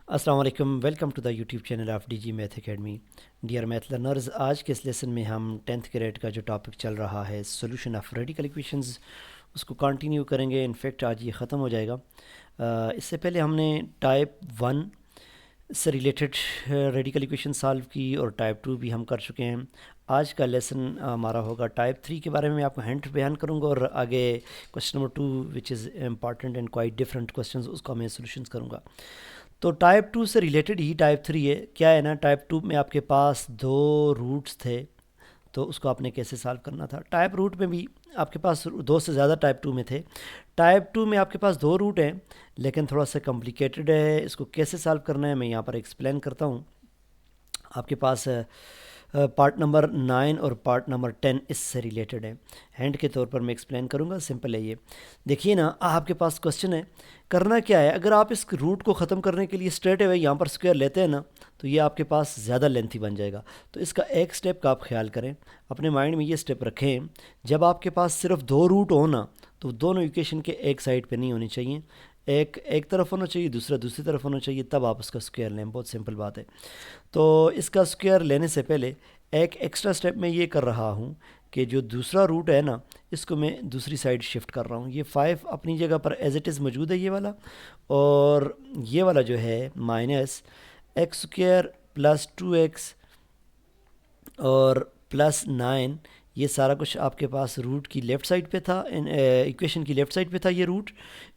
अस्सलाम वालेकुम, welcome to the YouTube channel of DG math academy. Dear math learners, आज के इस लेसन में हम 10th ग्रेड का जो टॉपिक चल रहा है सॉल्यूशन ऑफ रेडिकल इक्वेशंस उसको कंटिन्यू करेंगे। इनफैक्ट आज ये ख़त्म हो जाएगा। इससे पहले हमने टाइप 1 से रिलेटेड रेडिकल इक्वेशन सॉल्व की और टाइप 2 भी हम कर चुके हैं। आज का लेसन हमारा होगा टाइप 3 के बारे में। मैं आपको हिंट बयान करूंगा और आगे question number 2 which is important and quite different questions उसका मैं सॉल्यूशंस करूंगा। तो टाइप 2 से रिलेटेड ही टाइप 3 है। क्या है ना, टाइप 2 में आपके पास दो रूट्स थे, तो उसको आपने कैसे सॉल्व करना था। टाइप रूट में भी आपके पास दो से ज़्यादा टाइप 2 में थे। टाइप 2 में आपके पास दो रूट हैं लेकिन थोड़ा सा कॉम्प्लिकेटेड है। इसको कैसे सॉल्व करना है मैं यहाँ पर एक्सप्लेन करता हूँ। आपके पास पार्ट नंबर 9 और पार्ट नंबर 10 इससे रिलेटेड है। हैंड के तौर पर मैं एक्सप्लेन करूँगा। सिंपल है ये। देखिए ना, आपके पास क्वेश्चन है, करना क्या है। अगर आप इस रूट को ख़त्म करने के लिए स्ट्रेट अवे यहाँ पर स्क्वायर लेते हैं ना, तो ये आपके पास ज़्यादा लेंथी बन जाएगा। तो इसका एक स्टेप का आप ख्याल करें, अपने माइंड में ये स्टेप रखें। जब आपके पास सिर्फ दो रूट हो ना, तो दोनों इक्वेशन के एक साइड पे नहीं होनी चाहिए। एक एक तरफ होना चाहिए, दूसरा दूसरी तरफ होना चाहिए, तब आप उसका स्क्वायर लें। बहुत सिंपल बात है। तो इसका स्क्वायर लेने से पहले एक एक्स्ट्रा स्टेप मैं ये कर रहा हूँ कि जो दूसरा रूट है ना, इसको मैं दूसरी साइड शिफ्ट कर रहा हूँ। ये 5 अपनी जगह पर एज इट इज़ मौजूद है ये वाला, और ये वाला जो है minus x square plus 2x और प्लस 9, ये सारा कुछ आपके पास रूट की लेफ़्ट साइड पे था, इक्वेशन की लेफ़्ट साइड पे था ये रूट।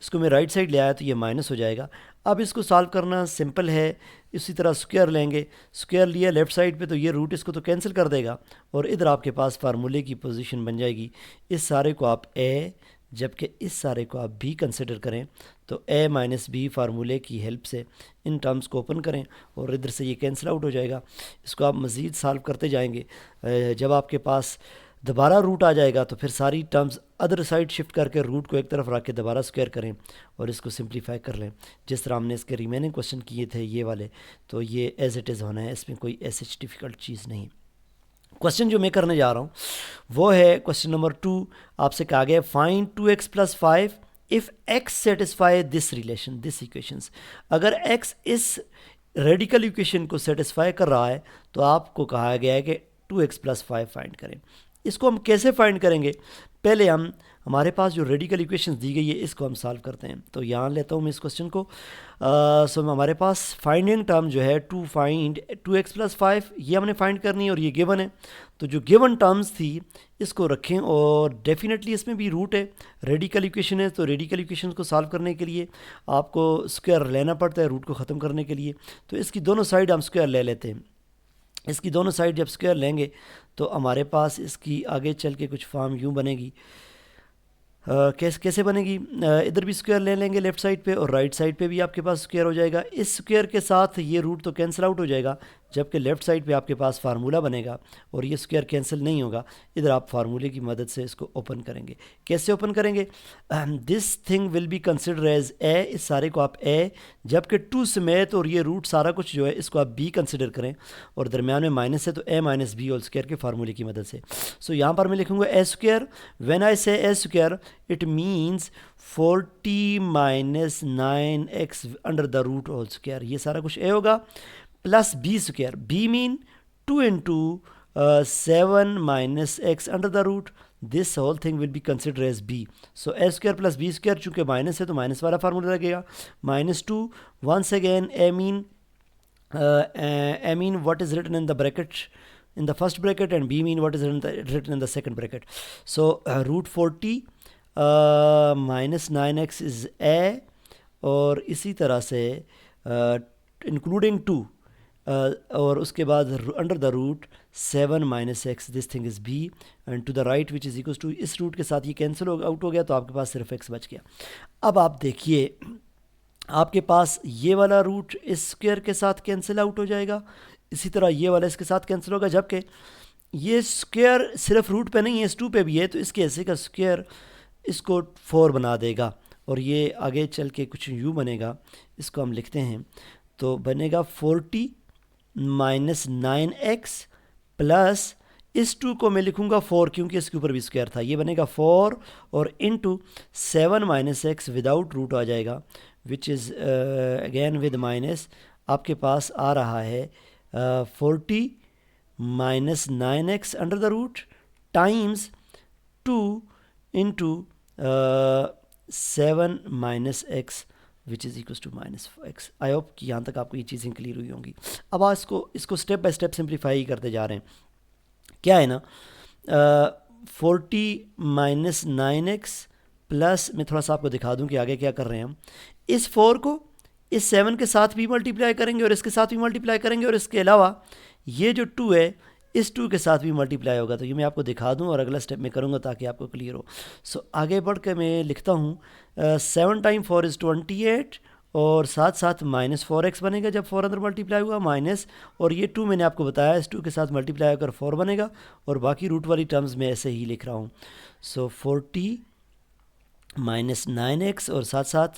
इसको मैं राइट साइड ले आया तो ये माइनस हो जाएगा। अब इसको सॉल्व करना सिंपल है। इसी तरह स्क्वायर लेंगे, स्क्वायर लिया लेफ़्ट साइड पे तो ये रूट इसको तो कैंसिल कर देगा और इधर आपके पास फार्मूले की पोजीशन बन जाएगी। इस सारे को आप ए, जबकि इस सारे को आप बी कंसिडर करें। तो ए माइनस बी फार्मूले की हेल्प से इन टर्म्स को ओपन करें और इधर से ये कैंसिल आउट हो जाएगा। इसको आप मज़ीद सॉल्व करते जाएंगे। जब आपके पास दोबारा रूट आ जाएगा तो फिर सारी टर्म्स अदर साइड शिफ्ट करके रूट को एक तरफ रख के दोबारा स्क्वायर करें और इसको सिंप्लीफाई कर लें, जिस तरह हमने इसके रिमेनिंग क्वेश्चन किए थे ये वाले। तो ये एज इट इज़ होना है, इसमें कोई ऐसी डिफ़िकल्ट चीज़ नहीं। क्वेश्चन जो मैं करने जा रहा हूँ वो है क्वेश्चन नंबर 2। आपसे कहा गया find 2x plus 5 if x satisfy this relation this equations. अगर x इस रेडिकल इक्वेशन को सेटिस्फाई कर रहा है तो आपको कहा गया है कि 2x प्लस 5 फाइंड करें। इसको हम कैसे फाइंड करेंगे, पहले हम हमारे पास जो रेडिकल इक्वेशंस दी गई है इसको हम सॉल्व करते हैं। तो यहाँ लेता हूँ मैं इस क्वेश्चन को। सो हमारे पास फाइंडिंग टर्म जो है टू फाइंड 2x प्लस 5, ये हमने फाइंड करनी है और ये गिवन है। तो जो गिवन टर्म्स थी इसको रखें और डेफिनेटली इसमें भी रूट है, रेडिकल इक्वेशन है। तो रेडिकल इक्वेशन को सॉल्व करने के लिए आपको स्क्वायर लेना पड़ता है रूट को ख़त्म करने के लिए। तो इसकी दोनों साइड हम स्क्वायर ले लेते हैं। इसकी दोनों साइड जब स्क्वायर लेंगे तो हमारे पास इसकी आगे चल के कुछ फॉर्म यूँ बनेगी। कैसे बनेगी, इधर भी स्क्वायर ले लेंगे लेफ्ट साइड पे और राइट साइड पे भी आपके पास स्क्वायर हो जाएगा। इस स्क्वायर के साथ ये रूट तो कैंसिल आउट हो जाएगा, जबकि लेफ्ट साइड पे आपके पास फार्मूला बनेगा और ये स्क्वायर कैंसिल नहीं होगा। इधर आप फार्मूले की मदद से इसको ओपन करेंगे। कैसे ओपन करेंगे, this thing will be consider as a, इस सारे को आप ए, जबकि 2 समेत और ये रूट सारा कुछ जो है इसको आप बी कंसिडर करें और दरमियान में माइनस है तो ए माइनस बी होल स्क्वायर के फार्मूले की मदद से। सो यहाँ पर मैं लिखूँगा ए square. When I say a square it means 40 minus 9x under the root whole square, ये सारा कुछ ए होगा, plus b square. B mean 2 into 7 minus x under the root, this whole thing will be consider as b. So a square plus b square, चूंकि minus है तो minus वाला formula लगेगा। -2 once again a mean what is written in the bracket in the first bracket and b mean what is written in the second bracket. So root 40 minus 9x is a, और इसी तरह से including 2 और उसके बाद under the root 7 minus x, this thing is b and to the right which is equal to, इस root के साथ ये कैंसिल आउट हो गया तो आपके पास सिर्फ x बच गया। अब आप देखिए आपके पास ये वाला रूट इस स्क्वायर के साथ कैंसिल आउट हो जाएगा, इसी तरह ये वाला इसके साथ कैंसिल होगा, जबकि ये स्क्वायर सिर्फ रूट पे नहीं है, इस 2 पे भी है। तो इसके ऐसे का स्क्वायर इसको 4 बना देगा और ये आगे चल के कुछ यूँ बनेगा। इसको हम लिखते हैं तो बनेगा 40 माइनस 9x प्लस इस 2 को मैं लिखूँगा 4 क्योंकि इसके ऊपर भी स्क्वायर था, ये बनेगा 4 और into 7 minus x without root आ जाएगा which is again with minus. आपके पास आ रहा है 40 minus 9x under the root times 2 into 7 minus x which is equal to minus x. I hope कि यहाँ तक आपको ये चीज़ें क्लियर हुई होंगी। अब आज इसको स्टेप बाय स्टेप सिंप्लीफाई करते जा रहे हैं। क्या है ना, 40 माइनस 9x प्लस, मैं थोड़ा सा आपको दिखा दूं कि आगे क्या कर रहे हैं हम। इस 4 को इस 7 के साथ भी मल्टीप्लाई करेंगे और इसके साथ भी मल्टीप्लाई करेंगे, और इसके अलावा ये जो 2 है इस 2 के साथ भी मल्टीप्लाई होगा। तो ये मैं आपको दिखा दूं और अगला स्टेप में करूंगा ताकि आपको क्लियर हो। सो आगे बढ़ के मैं लिखता हूँ 7 टाइम 4 इज़ 28, और साथ साथ माइनस 4x बनेगा जब 4 अंदर मल्टीप्लाई हुआ, माइनस, और ये 2 मैंने आपको बताया इस 2 के साथ मल्टीप्लाई होकर 4 बनेगा, और बाकी रूट वाली टर्म्स में ऐसे ही लिख रहा हूँ। सो 40 माइनस 9x और साथ साथ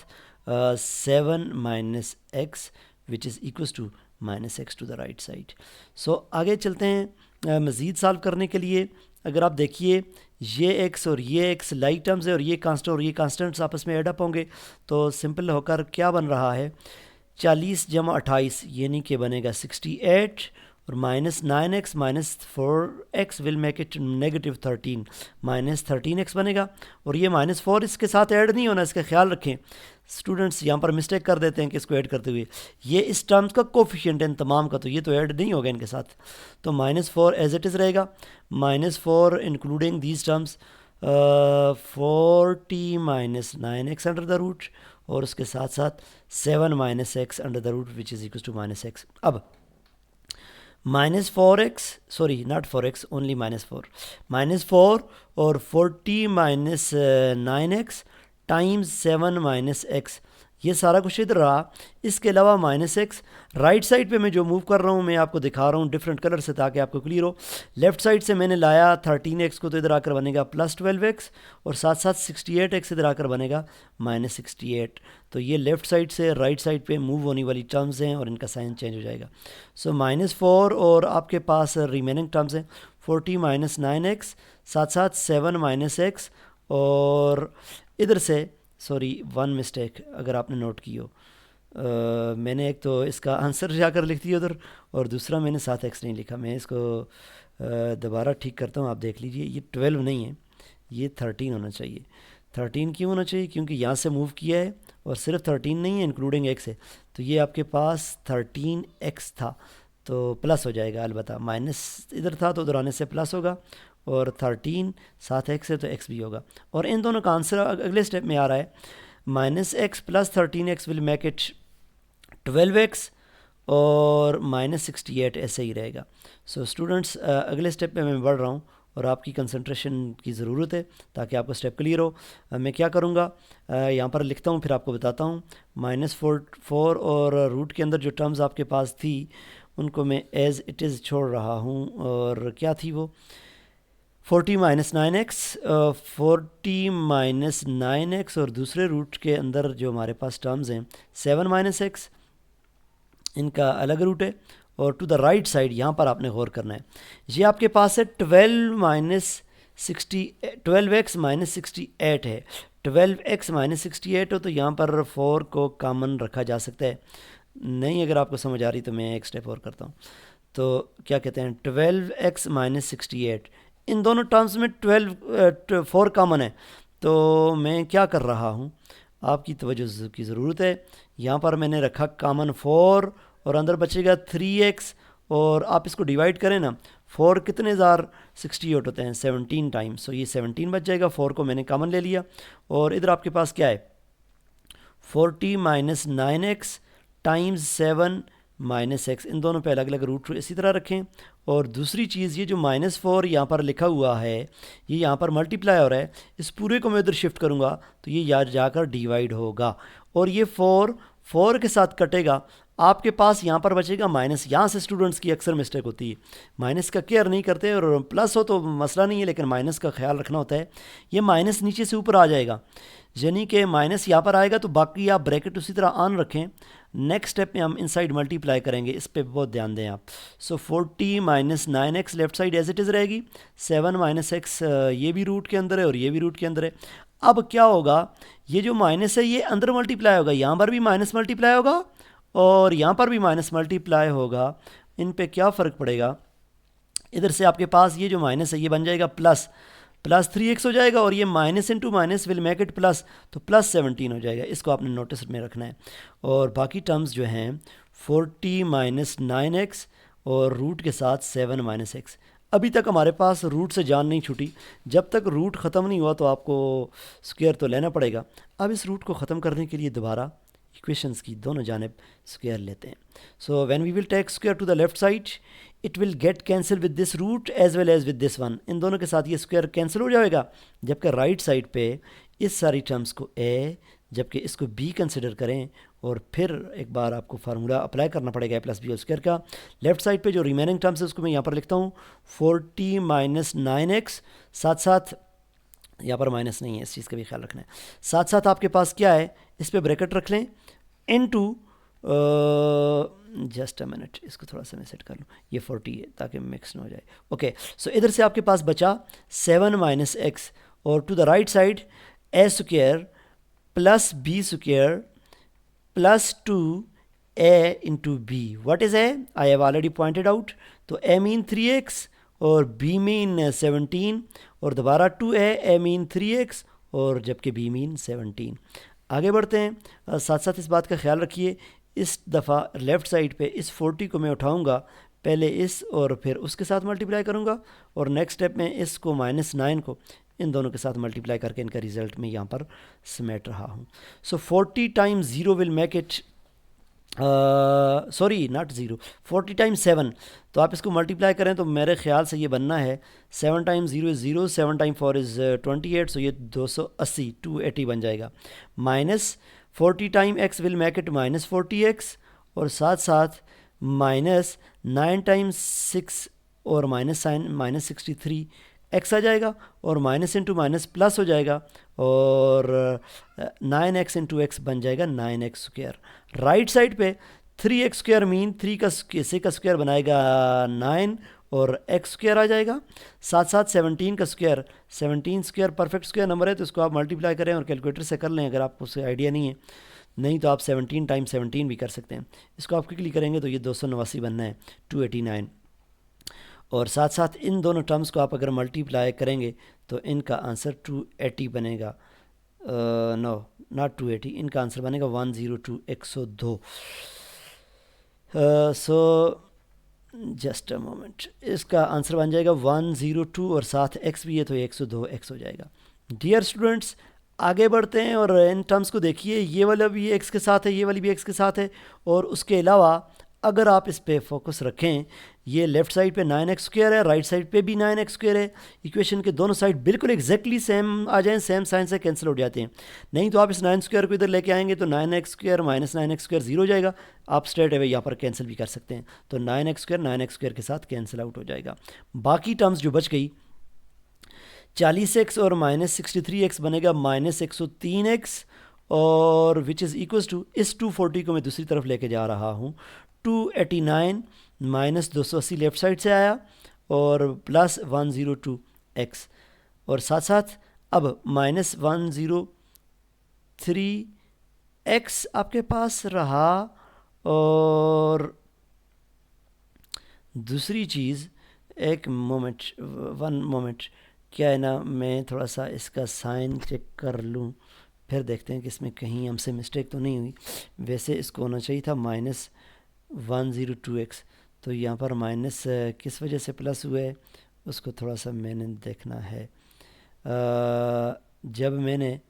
7 minus x which is equals to minus x to the right side. So आगे चलते हैं मज़ीद सॉल्व करने के लिए। अगर आप देखिए ये x और ये x लाइक टर्म्स है, और ये कांस्टेंट और ये कांस्टेंट्स आपस में एडअप होंगे, तो सिंपल होकर क्या बन रहा है, 40 जमा 28 यानी कि बनेगा 68, और minus 9x minus 4x will make it negative 13, minus 13x बनेगा। और ये माइनस 4 इसके साथ ऐड नहीं होना, इसका ख्याल रखें। स्टूडेंट्स यहाँ पर मिस्टेक कर देते हैं कि इसको ऐड करते हुए, ये इस टर्म्स का कोफिशिएंट है इन तमाम का, तो ये तो ऐड नहीं होगा इनके साथ। तो माइनस 4 एज इट इज़ रहेगा, minus 4 including these terms 40 minus 9x under the root, और उसके साथ साथ 7 minus x under the root which is equal to minus x. अब minus 4x, sorry not 4x, only minus 4 और 40 minus 9x times 7 minus x, ये सारा कुछ इधर रहा। इसके अलावा माइनस एक्स राइट साइड पे मैं जो मूव कर रहा हूँ मैं आपको दिखा रहा हूँ डिफरेंट कलर से ताकि आपको क्लियर हो। लेफ्ट साइड से मैंने लाया 13x को, तो इधर आकर बनेगा प्लस 12x, और साथ साथ 68x इधर आकर बनेगा माइनस 68। तो ये लेफ़्ट साइड से राइट साइड पे मूव होने वाली टर्म्स हैं और इनका साइन चेंज हो जाएगा। सो माइनस 4 और आपके पास रिमेनिंग टर्म्स हैं 40 माइनस 9x, साथ साथ 7 माइनस एक्स, और इधर से सॉरी 1 मिस्टेक अगर आपने नोट की हो, मैंने एक तो इसका आंसर जाकर लिख दिया उधर, और दूसरा मैंने साथ एक्स नहीं लिखा। मैं इसको दोबारा ठीक करता हूँ, आप देख लीजिए। ये 12 नहीं है, ये 13 होना चाहिए। 13 क्यों होना चाहिए? क्योंकि यहाँ से मूव किया है और सिर्फ 13 नहीं है, इंक्लूडिंग एक्स है, तो ये आपके पास 13x था, तो प्लस हो जाएगा। अलबत्ता माइनस इधर था तो उधर आने से प्लस होगा, और 13 साथ एक्स है तो एक्स भी होगा। और इन दोनों का आंसर अगले स्टेप में आ रहा है, minus x plus 13x will make it 12x, और माइनस 68 ऐसे ही रहेगा। सो स्टूडेंट्स अगले स्टेप पे मैं बढ़ रहा हूँ और आपकी कंसंट्रेशन की ज़रूरत है ताकि आपको स्टेप क्लियर हो। मैं क्या करूँगा, यहाँ पर लिखता हूँ फिर आपको बताता हूँ। माइनस 4 और रूट के अंदर जो टर्म्स आपके पास थी उनको मैं एज़ इट इज़ छोड़ रहा हूँ, और क्या थी वो, 40 माइनस 9x, 40 माइनस 9x, और दूसरे रूट के अंदर जो हमारे पास टर्म्स हैं 7 माइनस एक्स, इनका अलग रूट है। और टू द राइट साइड यहाँ पर आपने गौर करना है, ये आपके पास है 12x माइनस 68 है। 12x माइनस 68 हो तो यहाँ पर 4 को कॉमन रखा जा सकता है। नहीं, अगर आपको समझ आ रही तो मैं एक स्टेप और करता हूँ। तो क्या कहते हैं, 12x माइनस 68, इन दोनों टर्म्स में 4 कॉमन है, तो मैं क्या कर रहा हूँ, आपकी तवज्जो की ज़रूरत है। यहाँ पर मैंने रखा कॉमन 4, और अंदर बचेगा 3x, और आप इसको डिवाइड करें ना, 4 कितने ज़ार 68 होते हैं, 17 टाइम्स, सो ये 17 बच जाएगा। 4 को मैंने कॉमन ले लिया, और इधर आपके पास क्या है, 40 minus 9x times 7 minus x, इन दोनों पे अलग अलग रूट इसी तरह रखें। और दूसरी चीज़, ये जो माइनस 4 यहाँ पर लिखा हुआ है, ये यहाँ पर मल्टीप्लाई हो रहा है, इस पूरे को मैं उधर शिफ्ट करूँगा तो ये यार जाकर डिवाइड होगा, और ये 4 के साथ कटेगा। आपके पास यहाँ पर बचेगा माइनस। यहाँ से स्टूडेंट्स की अक्सर मिस्टेक होती है, माइनस का केयर नहीं करते, और प्लस हो तो मसला नहीं है लेकिन माइनस का ख्याल रखना होता है। ये माइनस नीचे से ऊपर आ जाएगा, यानी कि माइनस यहाँ पर आएगा, तो बाकी आप ब्रैकेट उसी तरह ऑन रखें। नेक्स्ट स्टेप में हम इनसाइड मल्टीप्लाई करेंगे, इस पर बहुत ध्यान दें आप। So 40 minus 9x left side as it is रहेगी, 7 माइनस एक्स ये भी रूट के अंदर है और ये भी रूट के अंदर है। अब क्या होगा, ये जो माइनस है ये अंदर मल्टीप्लाई होगा, यहाँ पर भी माइनस मल्टीप्लाई होगा और यहाँ पर भी माइनस मल्टीप्लाई होगा, इन पे क्या फ़र्क पड़ेगा, इधर से आपके पास ये जो माइनस है ये बन जाएगा प्लस, प्लस 3x हो जाएगा, और ये minus into minus will make it plus, तो प्लस 17 हो जाएगा। इसको आपने नोटिस में रखना है। और बाकी टर्म्स जो हैं 40 माइनस 9x और रूट के साथ 7 माइनस एक्स। अभी तक हमारे पास रूट से जान नहीं छूटी, जब तक रूट ख़त्म नहीं हुआ तो आपको स्क्वायर तो लेना पड़ेगा। अब इस रूट को ख़त्म करने के लिए दोबारा इक्वेशंस की दोनों जानिब स्क्वायर लेते हैं। So when we will take square to the left side, it will get cancel with this root as well as with this one. इन दोनों के साथ ये स्क्वायर कैंसिल हो जाएगा, जबकि राइट साइड पे इस सारी टर्म्स को ए, जबकि इसको बी कंसिडर करें, और फिर एक बार आपको फार्मूला अप्लाई करना पड़ेगा ए प्लस बी होल स्क्वायर का। लेफ्ट साइड पे जो रिमेनिंग टर्म्स है उसको मैं यहाँ पर लिखता हूँ 40 माइनस 9x, साथ साथ यहाँ पर माइनस नहीं है, इस चीज़ का भी ख्याल रखना है। साथ साथ आपके पास क्या है, इस पर ब्रैकेट रख लें, इनटू, जस्ट अ मिनट, इसको थोड़ा सा मैं सेट कर लूँ, ये 40 है ताकि मिक्स ना हो जाए। ओके, सो इधर से आपके पास बचा 7 माइनस एक्स, और to the right side a square plus b square plus 2a into b. What is a? I have already pointed out. तो a मीन 3x और b मीन 17, और दोबारा 2a मीन 3x और जबकि b mean 17। आगे बढ़ते हैं। साथ साथ इस बात का ख्याल रखिए, इस दफ़ा लेफ़्ट साइड पे इस 40 को मैं उठाऊंगा, पहले इस और फिर उसके साथ मल्टीप्लाई करूंगा, और नेक्स्ट स्टेप में इसको -9 को इन दोनों के साथ मल्टीप्लाई करके इनका रिजल्ट मैं यहाँ पर समेट रहा हूँ। सो 40 times 0 will make it, sorry not 0, 40 times 7। तो आप इसको मल्टीप्लाई करें तो मेरे ख्याल से ये बनना है 7 टाइम्स 0 इज़ 0, 7 टाइम 4 इज़ 28, सो ये 280, 280 बन जाएगा। Minus 40 time x will make it minus 40x, और साथ साथ माइनस 9 टाइम्स 6 और माइनस साइन माइनस 63 x आ जाएगा, और माइनस इंटू माइनस प्लस हो जाएगा, और 9x इंटू एक्स बन जाएगा 9x स्क्वायर। राइट साइड पे 3x स्क्वायर मीन 3 का स्क्वायर बनाएगा 9, और x स्क्वायर आ जाएगा। साथ साथ 17 का square, 17 square perfect square number है, तो इसको आप मल्टीप्लाई करें और कैलकुलेटर से कर लें अगर आपको उससे आइडिया नहीं है, नहीं तो आप 17 टाइम 17 भी कर सकते हैं। इसको आप क्लिक करेंगे तो ये 289 बनना है, 289। और साथ साथ इन दोनों टर्म्स को आप अगर मल्टीप्लाई करेंगे तो इनका आंसर 280 बनेगा। नो नॉट 280, इनका आंसर बनेगा 102, 102। सो जस्ट अ मोमेंट, इसका आंसर बन जाएगा 102, और साथ x भी है तो 102 x हो जाएगा। डियर स्टूडेंट्स, आगे बढ़ते हैं और इन टर्म्स को देखिए, ये वाला भी x के साथ है, ये वाली भी x के साथ है, और उसके अलावा अगर आप इस पे फोकस रखें, ये लेफ्ट साइड पे 9x स्क्वायर है, राइट साइड पे भी 9x स्क्वायर है। इक्वेशन के दोनों साइड बिल्कुल एग्जैक्टली सेम आ जाएं, सेम साइन से कैंसिल हो जाते हैं। नहीं तो आप इस 9 स्क्वायर को इधर लेके आएंगे तो 9x square minus 9x square 0 हो जाएगा, आप स्ट्रेट अवे यहाँ पर कैंसिल भी कर सकते हैं। तो 9x स्क्वायर के साथ कैंसिल आउट हो जाएगा। बाकी टर्म्स जो बच गई 40x और माइनस 63x बनेगा माइनस 103x, और विच इज़ इक्वल्स टू, इस 240 को मैं दूसरी तरफ लेके जा रहा हूँ, 289 माइनस 280 लेफ्ट साइड से आया, और प्लस 102x, और साथ साथ अब माइनस 103x आपके पास रहा। और दूसरी चीज़, एक मोमेंट, वन मोमेंट, क्या है ना, मैं थोड़ा सा इसका साइन चेक कर लूँ, फिर देखते हैं कि इसमें कहीं हमसे मिस्टेक तो नहीं हुई। वैसे इसको होना चाहिए था माइनस 102x, तो यहाँ पर माइनस किस वजह से प्लस हुआ है उसको थोड़ा सा मैंने देखना है। जब मैंने,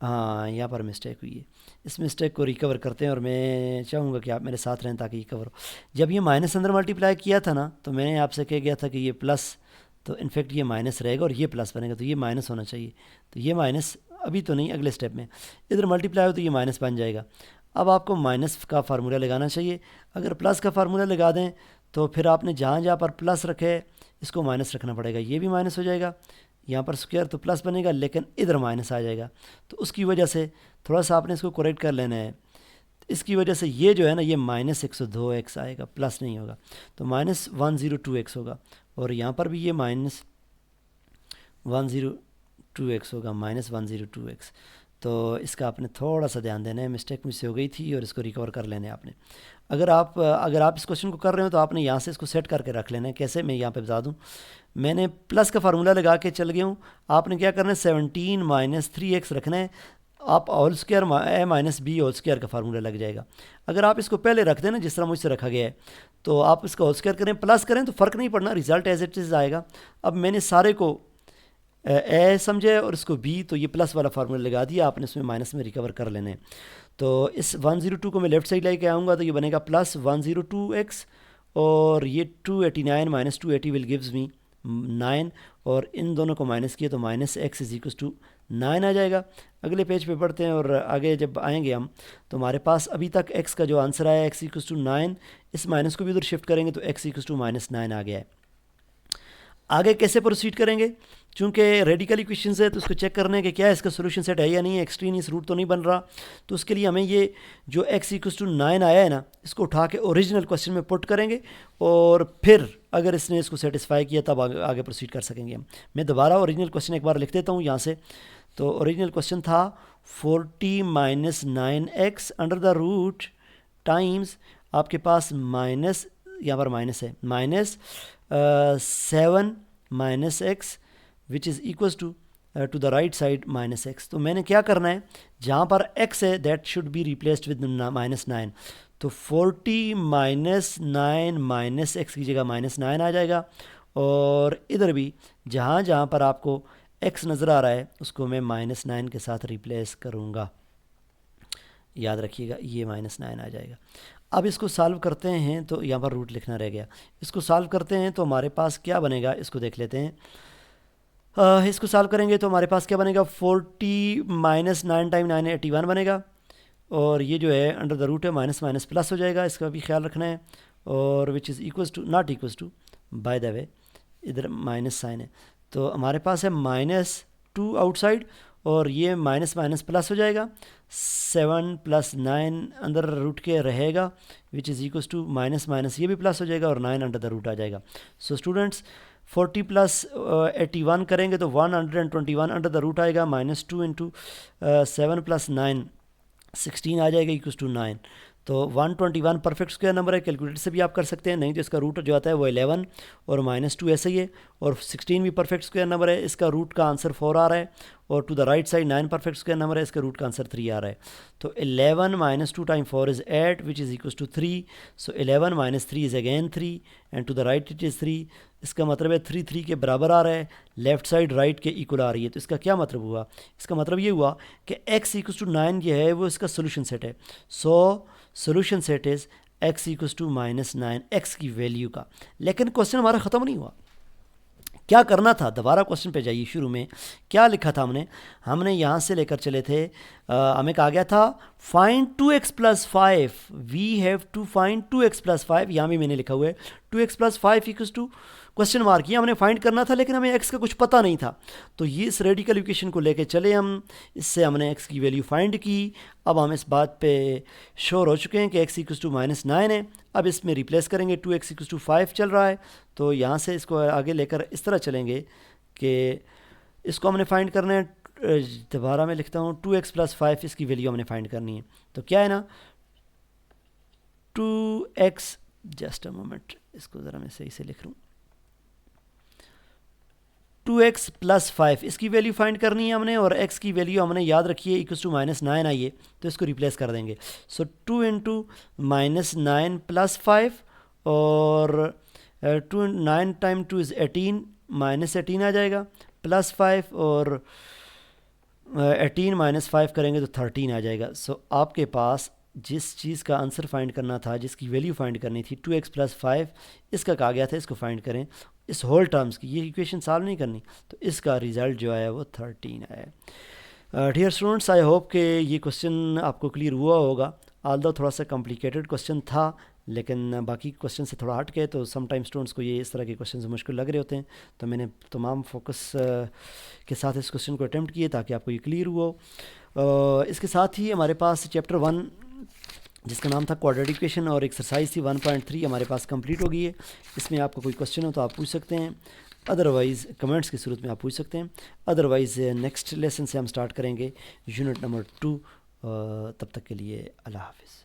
हाँ यहाँ पर मिस्टेक हुई है, इस मिस्टेक को रिकवर करते हैं, और मैं चाहूँगा कि आप मेरे साथ रहें ताकि ये कवर हो। जब ये माइनस अंदर मल्टीप्लाई किया था ना, तो मैंने आपसे कह गया था कि ये प्लस, तो इनफैक्ट ये माइनस रहेगा और ये प्लस बनेगा, तो ये माइनस होना चाहिए, तो ये माइनस अभी तो नहीं, अगले स्टेप में इधर मल्टीप्लाई हो तो ये माइनस बन जाएगा। अब आपको माइनस का फार्मूला लगाना चाहिए, अगर प्लस का फार्मूला लगा दें तो फिर आपने जहाँ जहाँ पर प्लस रखे इसको माइनस रखना पड़ेगा, ये भी माइनस हो जाएगा, यहाँ पर स्क्वायर तो प्लस बनेगा लेकिन इधर माइनस आ जाएगा, तो उसकी वजह से थोड़ा सा आपने इसको करेक्ट कर लेना है। इसकी वजह से ये जो है ना, ये माइनस 102x आएगा, प्लस नहीं होगा, तो माइनस 102x होगा, और यहाँ पर भी ये माइनस 102x होगा, माइनस 102x। तो इसका आपने थोड़ा सा ध्यान देना है, मिस्टेक मुझसे हो गई थी और इसको रिकवर कर लेना है आपने। अगर आप इस क्वेश्चन को कर रहे हो तो आपने यहाँ से इसको सेट करके रख लेना है। कैसे, मैं यहाँ पे बता दूँ। मैंने प्लस का फार्मूला लगा के चल गया हूँ। आपने क्या करना है, 17 माइनस 3x रखना है। आप होल स्क्वायर ए माइनस बी होल स्क्वायर का फार्मूला लग जाएगा। अगर आप इसको पहले रख दें ना, जिस तरह मुझसे रखा गया है, तो आप इसका होल स्क्वायर करें प्लस करें तो फ़र्क नहीं पड़ना, रिजल्ट एज इट इज़ आएगा। अब मैंने सारे को ए समझे और इसको बी, तो ये प्लस वाला फार्मूला लगा दिया, आपने इसमें माइनस में रिकवर कर लेना है। तो इस 102 को मैं लेफ्ट साइड लेके आऊँगा तो ये बनेगा प्लस 102x, और ये 289 माइनस 280 विल गिव्स मी 9, और इन दोनों को माइनस किया तो minus x is equal to 9 आ जाएगा। अगले पेज पे पढ़ते हैं और आगे जब आएंगे हम तो हमारे पास अभी तक x का जो आंसर आया x इक्वल टू 9, इस माइनस को भी उधर शिफ्ट करेंगे तो x इक्वल टू माइनस 9 आ गया है। आगे कैसे प्रोसीड करेंगे, चूंकि रेडिकल इक्वेशंस है तो उसको चेक करने के क्या है, इसका सोल्यूशन सेट है या नहीं है, एक्सट्रीनियस रूट तो नहीं बन रहा। तो उसके लिए हमें ये जो x इक्वल टू 9 आया है ना, इसको उठा के ओरिजिनल क्वेश्चन में पुट करेंगे, और फिर अगर इसने इसको सेटिस्फाई किया तब आगे प्रोसीड कर सकेंगे हम। मैं दोबारा ओरिजिनल क्वेश्चन एक बार लिख देता हूँ यहाँ से। तो ओरिजिनल क्वेश्चन था 40 minus 9x under the root times, आपके पास माइनस, यहाँ पर माइनस है, minus 7 minus x which is equals to the right side minus x. तो मैंने क्या करना है, जहाँ पर x है that should be replaced with minus 9। तो 40 माइनस 9 माइनस एक्स की जगह माइनस 9 आ जाएगा, और इधर भी जहाँ जहाँ पर आपको x नज़र आ रहा है उसको मैं माइनस 9 के साथ रिप्लेस करूँगा। याद रखिएगा ये माइनस 9 आ जाएगा। अब इसको सॉल्व करते हैं तो यहाँ पर रूट लिखना रह गया। इसको सॉल्व करते हैं तो हमारे पास क्या बनेगा, इसको देख लेते हैं। इसको सॉल्व करेंगे तो हमारे पास क्या बनेगा, 40 माइनस 9 टाइम 9 81 बनेगा, और ये जो है अंडर द रूट है माइनस माइनस प्लस हो जाएगा, इसका भी ख्याल रखना है। और which is equals to not equals to, by the way इधर माइनस साइन है, तो हमारे पास है -2 आउटसाइड, और ये माइनस माइनस प्लस हो जाएगा। 7 प्लस 9 अंदर रूट के रहेगा which is equals to minus minus ये भी प्लस हो जाएगा, और 9 अंडर द रूट आ जाएगा। सो स्टूडेंट्स 40 प्लस 81 करेंगे तो 121 अंडर द रूट आएगा, -2 इंटू 7 प्लस 9 16 आ जाएगा इक्वल्स टू 9। तो 121 परफेक्ट स्क्वायर नंबर है, कैलकुलेटर से भी आप कर सकते हैं, नहीं तो इसका रूट जो आता है वो 11 और -2 ऐसे ही है, और 16 भी परफेक्ट स्क्वायर नंबर है, इसका रूट का आंसर 4 आ रहा है, और to the right side 9 perfect square number है, इसका रूट का आंसर 3 आ रहा है। तो 11 minus 2 time 4 is 8 which is equals to 3। So 11 minus 3 is again 3 and to the right it is 3। इसका मतलब है 3 3 के बराबर आ रहा है, लेफ्ट साइड राइट के इक्वल आ रही है। तो इसका क्या मतलब हुआ, इसका मतलब ये हुआ कि x इक्वल्स टू 9 ये है वो इसका सोल्यूशन सेट है। So solution set is x equals to -9 x की वैल्यू का। लेकिन क्वेश्चन हमारा ख़त्म नहीं हुआ, क्या करना था, दोबारा क्वेश्चन पे जाइए। शुरू में क्या लिखा था हमने यहाँ से लेकर चले थे, हमें कहा गया था find 2x plus 5, we have to find 2x plus 5। यहाँ भी मैंने लिखा हुआ है 2x plus 5 equals to question mark, ये हमने फाइंड करना था, लेकिन हमें x का कुछ पता नहीं था। तो ये इस रेडिकल इक्वेशन को लेके चले हम, इससे हमने x की वैल्यू फाइंड की। अब हम इस बात पे श्योर हो चुके हैं कि x इक्वल्स टू -9 है। अब इसमें रिप्लेस करेंगे, 2x इक्वल्स टू 5 चल रहा है, तो यहाँ से इसको आगे लेकर इस तरह चलेंगे कि इसको हमने फाइंड करना है। दोबारा मैं लिखता हूँ 2x प्लस 5, इसकी वैल्यू हमने फाइंड करनी है। तो क्या है ना 2x, जस्ट अ मोमेंट, इसको ज़रा मैं सही से लिख लूँ, 2x प्लस 5 इसकी वैल्यू फाइंड करनी है हमने, और x की वैल्यू हमने याद रखी है इक्वल्स टू -9 आई है, तो इसको रिप्लेस कर देंगे। सो 2 इंटू -9 प्लस 5, और 9 टाइम 2 इज़ 18, -18 आ जाएगा, प्लस 5, और 18 माइनस 5 करेंगे तो 13 आ जाएगा। सो आपके पास जिस चीज़ का आंसर फाइंड करना था, जिसकी वैल्यू फाइंड करनी थी 2x प्लस 5, इसका कहा गया था इसको फाइंड करें, इस होल टर्म्स की, ये इक्वेशन सॉल्व नहीं करनी, तो इसका रिज़ल्ट जो आया वो 13 आया। डियर स्टूडेंट्स, आई होप कि ये क्वेश्चन आपको क्लियर हुआ होगा। आल्दो थोड़ा सा कॉम्प्लिकेटेड क्वेश्चन था, लेकिन बाकी क्वेश्चन से थोड़ा हट के, तो समटाइम स्टूडेंट्स को ये इस तरह के क्वेश्चन मुश्किल लग रहे होते हैं, तो मैंने तमाम फोकस के साथ इस क्वेश्चन को अटैम्प्ट किए ताकि आपको ये क्लियर हुआ हो। इसके साथ ही हमारे पास चैप्टर 1 जिसका नाम था क्वाड्रेटिक इक्वेशन और एक्सरसाइज थी 1.3 हमारे पास कंप्लीट हो गई है। इसमें आपका कोई क्वेश्चन हो तो आप पूछ सकते हैं, अदरवाइज़ कमेंट्स की सूरत में आप पूछ सकते हैं। अदरवाइज़ नेक्स्ट लेसन से हम स्टार्ट करेंगे यूनिट नंबर 2। तब तक के लिए अल्लाह हाफिज़।